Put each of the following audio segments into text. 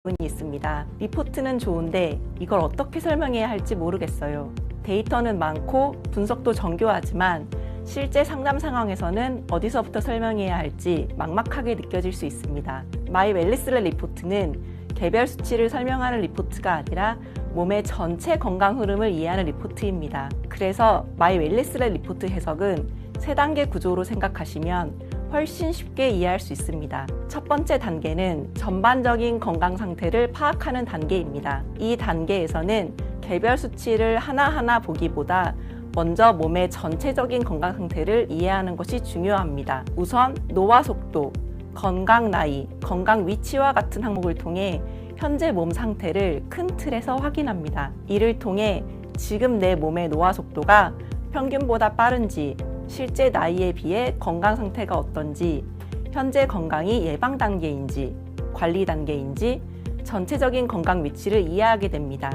부분이 있습니다. 리포트는 좋은데 이걸 어떻게 설명해야 할지 모르겠어요. 데이터는 많고 분석도 정교하지만 실제 상담 상황에서는 어디서부터 설명해야 할지 막막하게 느껴질 수 있습니다. 마이 웰리스랩 리포트는 개별 수치를 설명하는 리포트가 아니라 몸의 전체 건강 흐름을 이해하는 리포트입니다. 그래서 마이 웰리스랩 리포트 해석은 3단계 구조로 생각하시면 훨씬 쉽게 이해할 수 있습니다. 첫 번째 단계는 전반적인 건강 상태를 파악하는 단계입니다. 이 단계에서는 개별 수치를 하나하나 보기보다 먼저 몸의 전체적인 건강 상태를 이해하는 것이 중요합니다. 우선 노화 속도, 건강 나이, 건강 위치와 같은 항목을 통해 현재 몸 상태를 큰 틀에서 확인합니다. 이를 통해 지금 내 몸의 노화 속도가 평균보다 빠른지, 실제 나이에 비해 건강 상태가 어떤지, 현재 건강이 예방 단계인지, 관리 단계인지 전체적인 건강 위치를 이해하게 됩니다.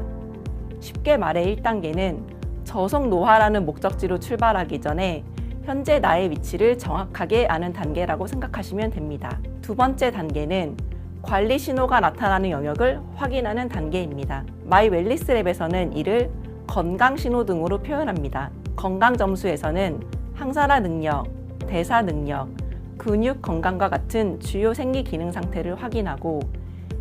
쉽게 말해 1단계는 저속 노화라는 목적지로 출발하기 전에 현재 나의 위치를 정확하게 아는 단계라고 생각하시면 됩니다. 두 번째 단계는 관리 신호가 나타나는 영역을 확인하는 단계입니다. 마이 웰리스랩에서는 이를 건강 신호 등으로 표현합니다. 건강 점수에서는 항산화 능력, 대사 능력, 근육 건강과 같은 주요 생리 기능 상태를 확인하고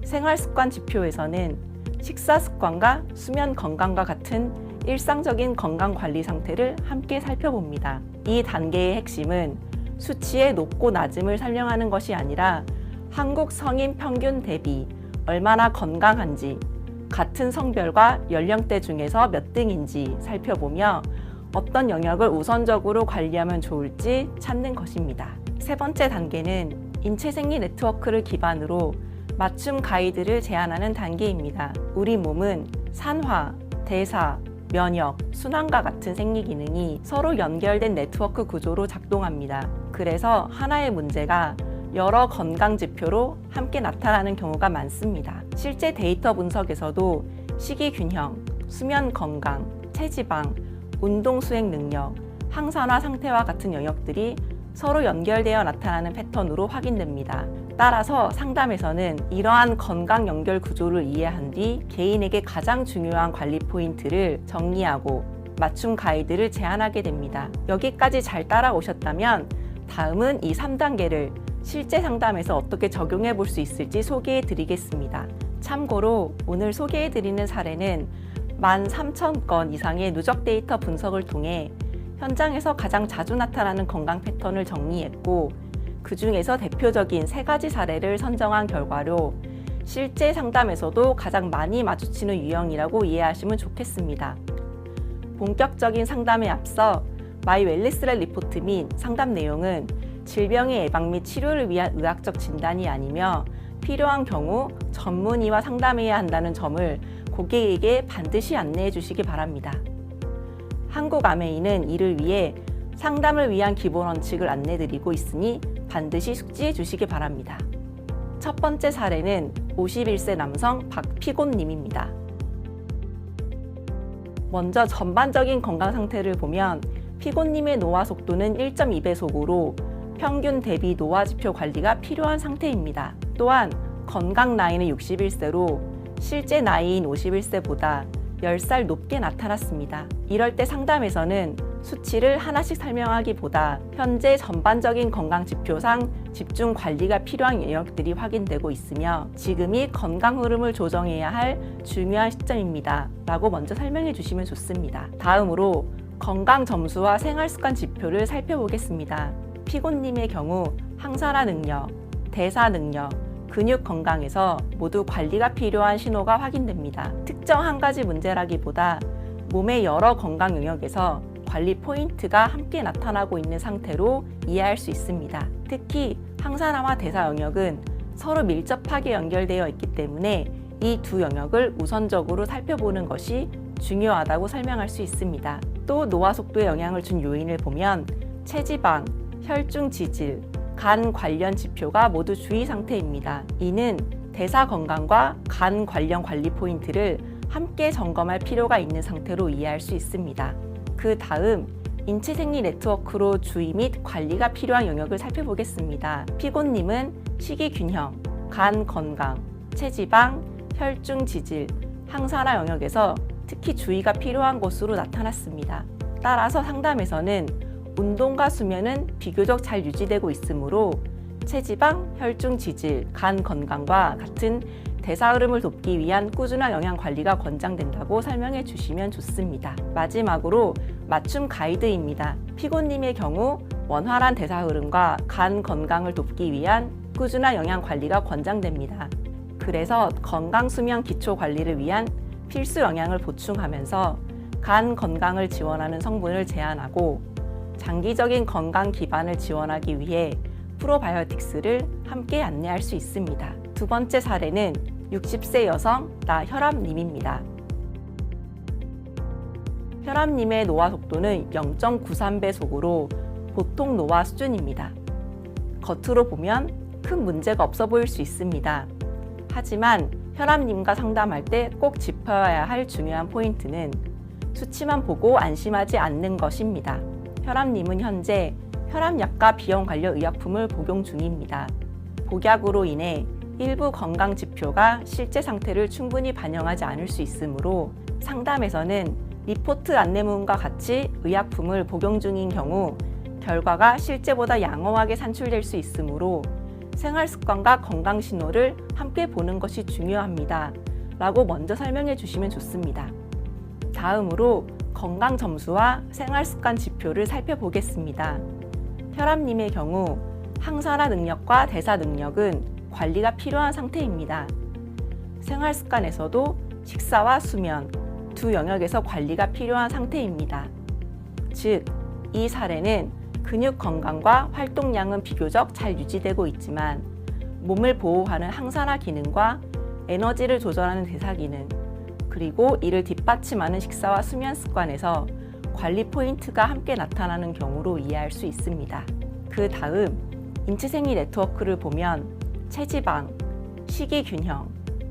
생활 습관 지표에서는 식사 습관과 수면 건강과 같은 일상적인 건강 관리 상태를 함께 살펴봅니다. 이 단계의 핵심은 수치의 높고 낮음을 설명하는 것이 아니라 한국 성인 평균 대비 얼마나 건강한지, 같은 성별과 연령대 중에서 몇 등인지 살펴보며 어떤 영역을 우선적으로 관리하면 좋을지 찾는 것입니다. 세 번째 단계는 인체 생리 네트워크를 기반으로 맞춤 가이드를 제안하는 단계입니다. 우리 몸은 산화, 대사, 면역, 순환과 같은 생리 기능이 서로 연결된 네트워크 구조로 작동합니다. 그래서 하나의 문제가 여러 건강 지표로 함께 나타나는 경우가 많습니다. 실제 데이터 분석에서도 식이 균형, 수면 건강, 체지방, 운동 수행 능력, 항산화 상태와 같은 영역들이 서로 연결되어 나타나는 패턴으로 확인됩니다. 따라서 상담에서는 이러한 건강 연결 구조를 이해한 뒤 개인에게 가장 중요한 관리 포인트를 정리하고 맞춤 가이드를 제안하게 됩니다. 여기까지 잘 따라오셨다면 다음은 이 3단계를 실제 상담에서 어떻게 적용해 볼 수 있을지 소개해 드리겠습니다. 참고로 오늘 소개해 드리는 사례는 13,000건 이상의 누적 데이터 분석을 통해 현장에서 가장 자주 나타나는 건강 패턴을 정리했고 그 중에서 대표적인 3가지 사례를 선정한 결과로 실제 상담에서도 가장 많이 마주치는 유형이라고 이해하시면 좋겠습니다. 본격적인 상담에 앞서 마이 웰리스랩 리포트 및 상담 내용은 질병의 예방 및 치료를 위한 의학적 진단이 아니며 필요한 경우 전문의와 상담해야 한다는 점을 고객에게 반드시 안내해 주시기 바랍니다. 한국아메이는 이를 위해 상담을 위한 기본 원칙을 안내드리고 있으니 반드시 숙지해 주시기 바랍니다. 첫 번째 사례는 51세 남성 박피곤님입니다. 먼저 전반적인 건강 상태를 보면 피곤님의 노화 속도는 1.2배속으로 평균 대비 노화 지표 관리가 필요한 상태입니다. 또한 건강 나이는 61세로 실제 나이인 51세보다 10살 높게 나타났습니다. 이럴 때 상담에서는 수치를 하나씩 설명하기보다 현재 전반적인 건강 지표상 집중 관리가 필요한 영역들이 확인되고 있으며 지금이 건강 흐름을 조정해야 할 중요한 시점입니다. 라고 먼저 설명해 주시면 좋습니다. 다음으로 건강 점수와 생활 습관 지표를 살펴보겠습니다. 피곤님의 경우 항산화 능력, 대사 능력, 근육 건강에서 모두 관리가 필요한 신호가 확인됩니다. 특정 한 가지 문제라기보다 몸의 여러 건강 영역에서 관리 포인트가 함께 나타나고 있는 상태로 이해할 수 있습니다. 특히 항산화와 대사 영역은 서로 밀접하게 연결되어 있기 때문에 이 두 영역을 우선적으로 살펴보는 것이 중요하다고 설명할 수 있습니다. 또 노화 속도에 영향을 준 요인을 보면 체지방, 혈중 지질, 간 관련 지표가 모두 주의 상태입니다. 이는 대사 건강과 간 관련 관리 포인트를 함께 점검할 필요가 있는 상태로 이해할 수 있습니다. 그 다음 인체 생리 네트워크로 주의 및 관리가 필요한 영역을 살펴보겠습니다. 피곤님은 식이 균형, 간 건강, 체지방, 혈중 지질, 항산화 영역에서 특히 주의가 필요한 것으로 나타났습니다. 따라서 상담에서는 운동과 수면은 비교적 잘 유지되고 있으므로 체지방, 혈중 지질, 간 건강과 같은 대사 흐름을 돕기 위한 꾸준한 영양 관리가 권장된다고 설명해 주시면 좋습니다. 마지막으로 맞춤 가이드입니다. 피고님의 경우 원활한 대사 흐름과 간 건강을 돕기 위한 꾸준한 영양 관리가 권장됩니다. 그래서 건강 수면 기초 관리를 위한 필수 영양을 보충하면서 간 건강을 지원하는 성분을 제한하고 장기적인 건강 기반을 지원하기 위해 프로바이오틱스를 함께 안내할 수 있습니다. 두 번째 사례는 60세 여성 나혈압님입니다. 혈압님의 노화 속도는 0.93배속으로 보통 노화 수준입니다. 겉으로 보면 큰 문제가 없어 보일 수 있습니다. 하지만 혈압님과 상담할 때 꼭 짚어야 할 중요한 포인트는 수치만 보고 안심하지 않는 것입니다. 혈압님은 현재 혈압약과 비염 관련 의약품을 복용 중입니다. 복약으로 인해 일부 건강 지표가 실제 상태를 충분히 반영하지 않을 수 있으므로 상담에서는 리포트 안내문과 같이 의약품을 복용 중인 경우 결과가 실제보다 양호하게 산출될 수 있으므로 생활 습관과 건강 신호를 함께 보는 것이 중요합니다. 라고 먼저 설명해 주시면 좋습니다. 다음으로 건강 점수와 생활 습관 지표를 살펴보겠습니다. 혈압님의 경우 항산화 능력과 대사 능력은 관리가 필요한 상태입니다. 생활 습관에서도 식사와 수면 두 영역에서 관리가 필요한 상태입니다. 즉, 이 사례는 근육 건강과 활동량은 비교적 잘 유지되고 있지만 몸을 보호하는 항산화 기능과 에너지를 조절하는 대사 기능, 그리고 이를 뒷받침하는 식사와 수면 습관에서 관리 포인트가 함께 나타나는 경우로 이해할 수 있습니다. 그 다음 인체생리 네트워크를 보면 체지방, 식이균형,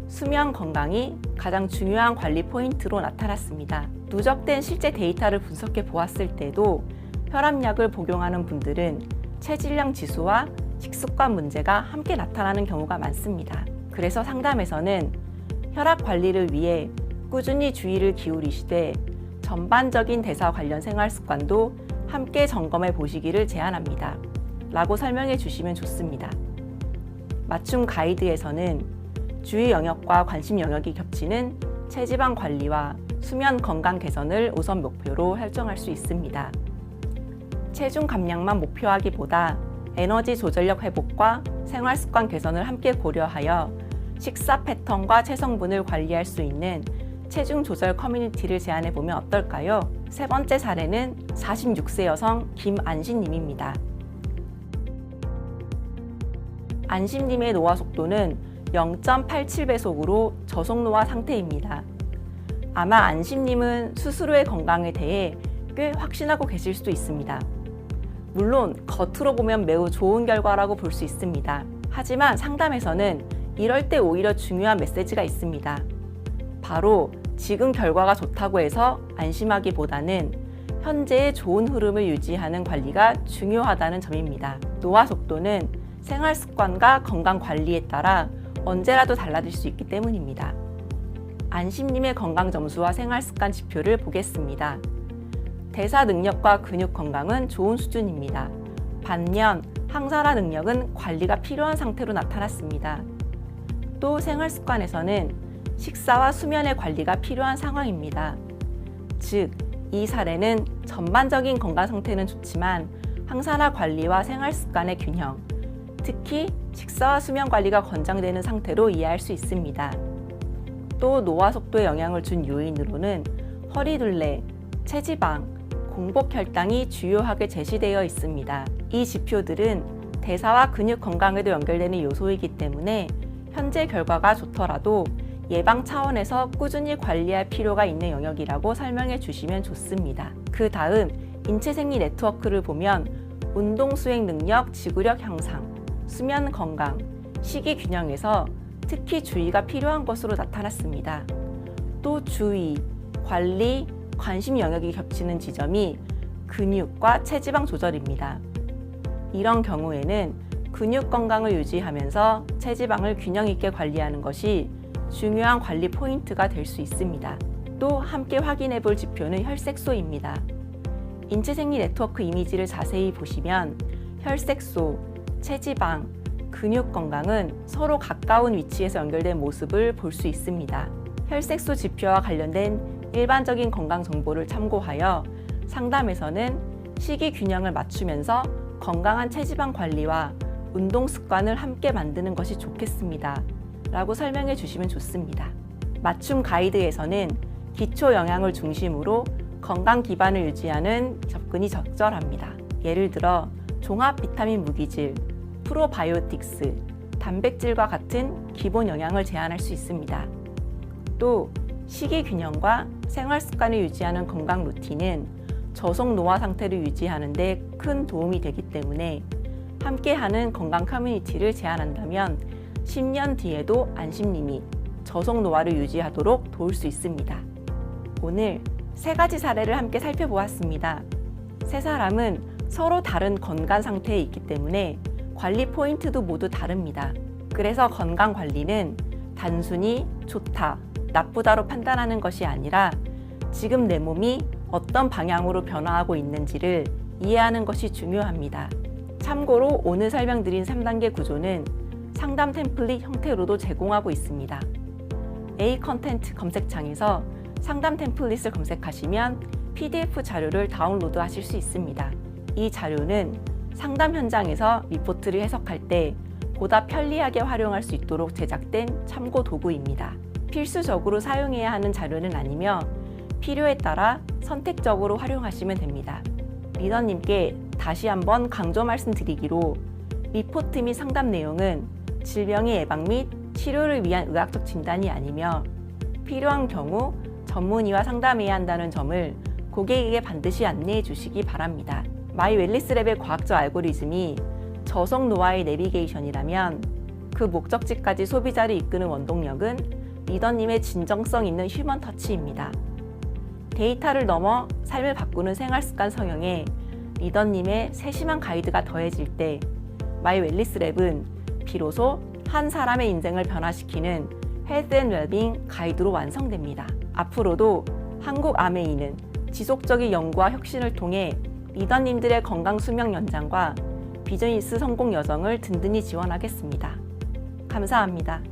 수면 건강이 가장 중요한 관리 포인트로 나타났습니다. 누적된 실제 데이터를 분석해 보았을 때도 혈압약을 복용하는 분들은 체질량 지수와 식습관 문제가 함께 나타나는 경우가 많습니다. 그래서 상담에서는 혈압 관리를 위해 꾸준히 주의를 기울이시되 전반적인 대사 관련 생활 습관도 함께 점검해 보시기를 제안합니다. 라고 설명해 주시면 좋습니다. 맞춤 가이드에서는 주의 영역과 관심 영역이 겹치는 체지방 관리와 수면 건강 개선을 우선 목표로 설정할 수 있습니다. 체중 감량만 목표하기보다 에너지 조절력 회복과 생활 습관 개선을 함께 고려하여 식사 패턴과 체성분을 관리할 수 있는 체중 조절 커뮤니티를 제안해 보면 어떨까요? 세 번째 사례는 46세 여성 김안심님입니다. 안심님의 노화 속도는 0.87배속으로 저속노화 상태입니다. 아마 안심님은 스스로의 건강에 대해 꽤 확신하고 계실 수도 있습니다. 물론 겉으로 보면 매우 좋은 결과라고 볼 수 있습니다. 하지만 상담에서는 이럴 때 오히려 중요한 메시지가 있습니다. 바로 지금 결과가 좋다고 해서 안심하기보다는 현재의 좋은 흐름을 유지하는 관리가 중요하다는 점입니다. 노화 속도는 생활 습관과 건강 관리에 따라 언제라도 달라질 수 있기 때문입니다. 안심님의 건강 점수와 생활 습관 지표를 보겠습니다. 대사 능력과 근육 건강은 좋은 수준입니다. 반면 항산화 능력은 관리가 필요한 상태로 나타났습니다. 또 생활 습관에서는 식사와 수면의 관리가 필요한 상황입니다. 즉, 이 사례는 전반적인 건강 상태는 좋지만 항산화 관리와 생활 습관의 균형, 특히 식사와 수면 관리가 권장되는 상태로 이해할 수 있습니다. 또 노화 속도에 영향을 준 요인으로는 허리둘레, 체지방, 공복 혈당이 주요하게 제시되어 있습니다. 이 지표들은 대사와 근육 건강에도 연결되는 요소이기 때문에 현재 결과가 좋더라도 예방 차원에서 꾸준히 관리할 필요가 있는 영역이라고 설명해 주시면 좋습니다. 그 다음 인체생리 네트워크를 보면 운동 수행 능력, 지구력 향상, 수면 건강, 식이 균형에서 특히 주의가 필요한 것으로 나타났습니다. 또 주의, 관리, 관심 영역이 겹치는 지점이 근육과 체지방 조절입니다. 이런 경우에는 근육 건강을 유지하면서 체지방을 균형 있게 관리하는 것이 중요한 관리 포인트가 될 수 있습니다. 또 함께 확인해 볼 지표는 혈색소입니다. 인체생리 네트워크 이미지를 자세히 보시면 혈색소, 체지방, 근육 건강은 서로 가까운 위치에서 연결된 모습을 볼 수 있습니다. 혈색소 지표와 관련된 일반적인 건강 정보를 참고하여 상담에서는 식이 균형을 맞추면서 건강한 체지방 관리와 운동 습관을 함께 만드는 것이 좋겠습니다. 라고 설명해 주시면 좋습니다. 맞춤 가이드에서는 기초 영양을 중심으로 건강 기반을 유지하는 접근이 적절합니다. 예를 들어 종합 비타민 무기질, 프로바이오틱스, 단백질과 같은 기본 영양을 제한할 수 있습니다. 또 식이 균형과 생활 습관을 유지하는 건강 루틴은 저속 노화 상태를 유지하는 데 큰 도움이 되기 때문에 함께하는 건강 커뮤니티를 제안한다면 10년 뒤에도 안심님이 저속 노화를 유지하도록 도울 수 있습니다. 오늘 3가지 사례를 함께 살펴보았습니다. 세 사람은 서로 다른 건강 상태에 있기 때문에 관리 포인트도 모두 다릅니다. 그래서 건강 관리는 단순히 좋다, 나쁘다로 판단하는 것이 아니라 지금 내 몸이 어떤 방향으로 변화하고 있는지를 이해하는 것이 중요합니다. 참고로 오늘 설명드린 3단계 구조는 상담 템플릿 형태로도 제공하고 있습니다. A 컨텐츠 검색창에서 상담 템플릿을 검색하시면 PDF 자료를 다운로드 하실 수 있습니다. 이 자료는 상담 현장에서 리포트를 해석할 때 보다 편리하게 활용할 수 있도록 제작된 참고 도구입니다. 필수적으로 사용해야 하는 자료는 아니며 필요에 따라 선택적으로 활용하시면 됩니다. 리더님께 다시 한번 강조 말씀드리기로 리포트 및 상담 내용은 질병의 예방 및 치료를 위한 의학적 진단이 아니며 필요한 경우 전문의와 상담해야 한다는 점을 고객에게 반드시 안내해 주시기 바랍니다. 마이 웰니스랩의 과학적 알고리즘이 저속 노화의 내비게이션이라면 그 목적지까지 소비자를 이끄는 원동력은 리더님의 진정성 있는 휴먼 터치입니다. 데이터를 넘어 삶을 바꾸는 생활습관 성형에 리더님의 세심한 가이드가 더해질 때 마이 웰니스랩은 비로소 한 사람의 인생을 변화시키는 헬스 앤 웰빙 가이드로 완성됩니다. 앞으로도 한국아메이는 지속적인 연구와 혁신을 통해 리더님들의 건강 수명 연장과 비즈니스 성공 여정을 든든히 지원하겠습니다. 감사합니다.